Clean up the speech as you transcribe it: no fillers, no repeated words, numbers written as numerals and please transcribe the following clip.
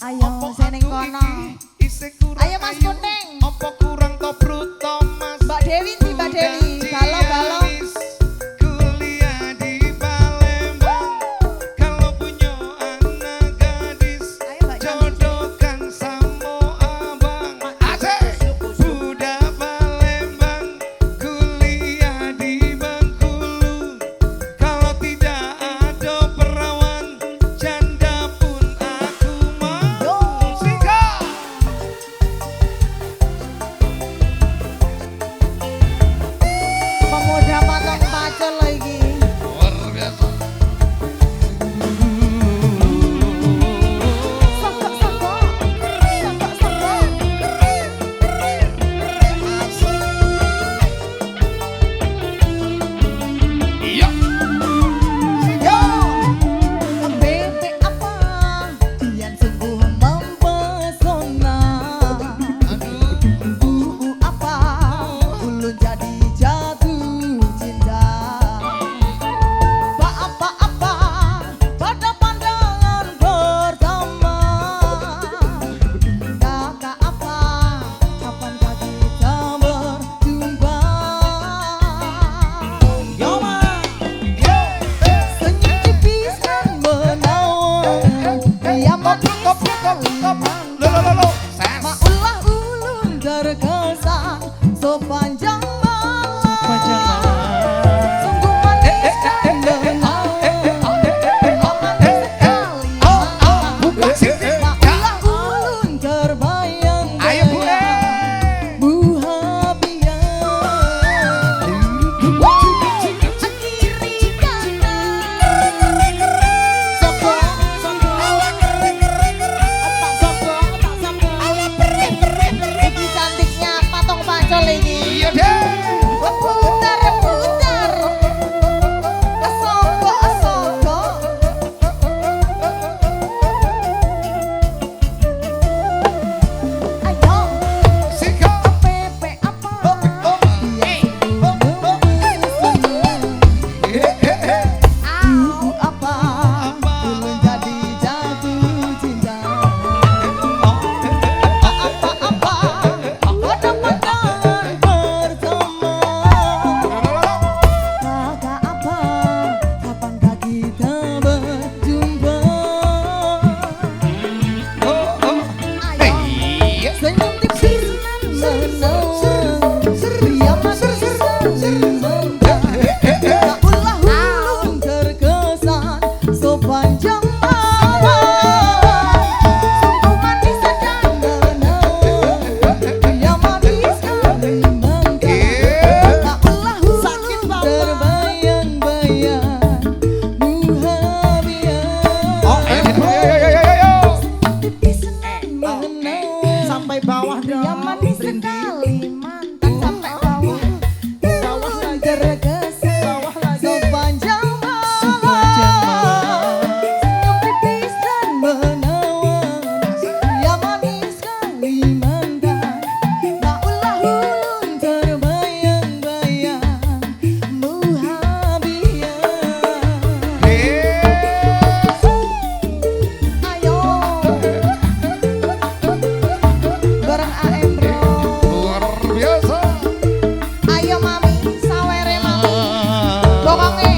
Ayo seneng kono. Ayo Mas Kuning. Apa kurang to bruto Mas? Mbak Dewi nih Mbak Dewi. Galau-galau. Kuliah di Palembang. Kalau punya anak gadis, jodohkan sama abang. Asik. Budak Palembang, kuliah di Bengkulu. Kalau tidak ada perawan, janda pun aku mau. Sika. Pemuda patong pacul lagi. Luar biasa. Sokok-sokok. Sokok-sokok. Iya. Yo, bebek apa yang sungguh mempesona. Apa ulun jadi jatuh cinta. Apa-apa pada pandangan pertama. Kakak apa kapankah kita berjumpa? Yo ma, senyum tipis dan menawan. Dia Maulah ulun terkesan sepanjang malam. Sungguh manis dan menawan. Manis sekali. Maulah ulun terbayang-bayang. Bu Habia. Kiri kanan. Sokong, Iki cantiknya patong pacul ini. Iya deh. Putar putar. Sokok sokok. Ayo Sika. pepe apa? Apa? Ulun jadi jatuh cinta. Apa-apa pada pandangan pertama. Kakak apa kapankah kita berjumpa? Ayo senyum tipis dan menawan. Dia manis sekali menggoda. Maulah ulun terkesan sepanjang malam. Sungguh manis dan menawan. Dia manis sekali menggoda. Maulah ulun terbayang-bayang. Bu Habia. Tipis dan menawan. Sampai bawah Dia dong. manis Rindi. sekali mantan sampai bawah. Bawah lagi. Terkesan Bawah lagi. sepanjang malam. Senyum tipis dan menawan. Dia manis sekali mantan. Maulah ulun terbayang-bayang. Bu Habia. Ayo bareng AM bro. Luar biasa. Ayo mami, sawere mami. Bokonge.